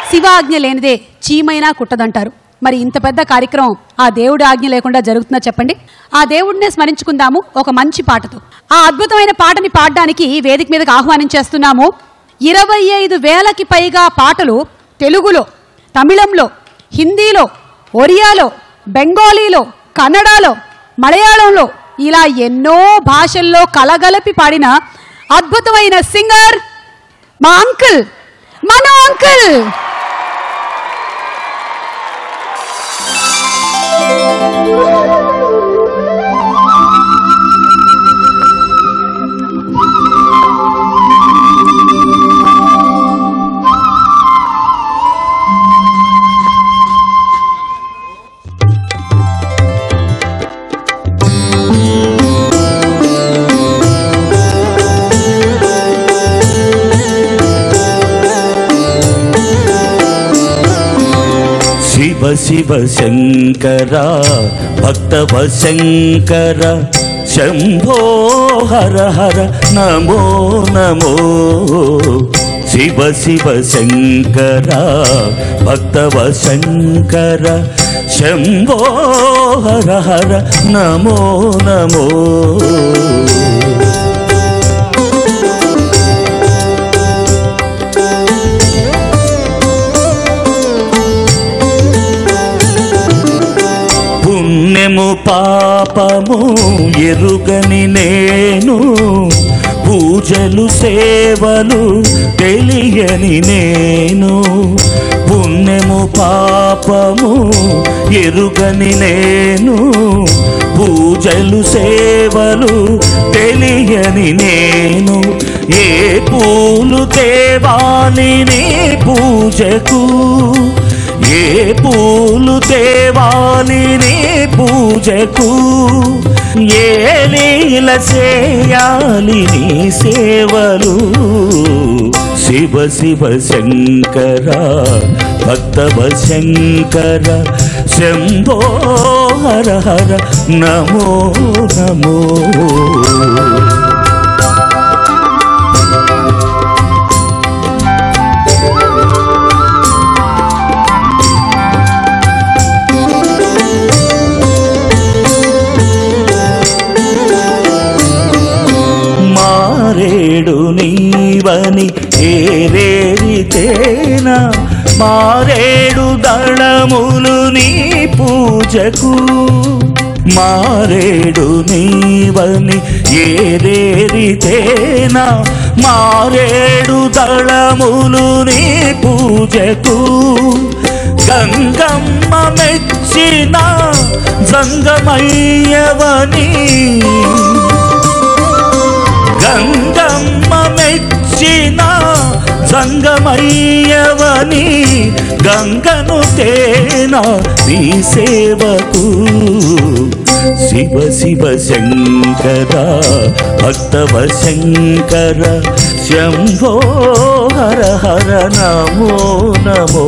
శివాజ్ఞ లేనిదే చీమైనా కుట్టదంటారు. మరి ఇంత పెద్ద కార్యక్రమం ఆ దేవుడి ఆజ్ఞ లేకుండా జరుగుతుందా చెప్పండి? ఆ దేవుడినే స్మరించుకుందాము ఒక మంచి పాటతో. ఆ అద్భుతమైన పాటని పాడడానికి వేదిక మీదకి ఆహ్వానించేస్తున్నాము. 25,000కి పైగా పాటలు తెలుగులో, తమిళంలో, హిందీలో, ఒరియాలో, బెంగాలీలో, కన్నడలో, మలయాళంలో ఇలా ఎన్నో భాషల్లో కలగలిపి పాడిన అద్భుతమైన సింగర్ మా అంకుల్, మన అంకుల్. శివ శివ శంకర భక్తవ శంకర శంభో హర హర నమో నమో. శివ శివ శంకర భక్తవ శంకర శంభో హర హర నమో నమో. పుణ్యము పాపము ఎరుగని నేను, పూజలు సేవలు తెలియని నేను. పుణ్యము పాపము ఎరుగని నేను, పూజలు సేవలు తెలియని నేను. ఏ పూలు తేవాలి నీ పూజకు, ఏ పూలు తేవాలి నీ పూజకు, ఏ లీల చేయాలి నీ సేవలు. శివ శివ శంకర భక్తవ శంకర శంభో హర హర నమో నమో. మారేడు నీవని ఏరేరితేనా, మారేడు దళములు నీ పూజకు. మారేడు నీవని ఏరేరితేనా, మారేడు దళములు నీ పూజకు. గంగమ్మ మెచ్చిన జంగమయ్యవని, గంగమ్మ మెచ్చిన సంగమయ్యవని, గంగను తేనా నీ సేవకు. శివ శివ శంకర భక్తవ శంకర శంభో హర హర నమో నమో.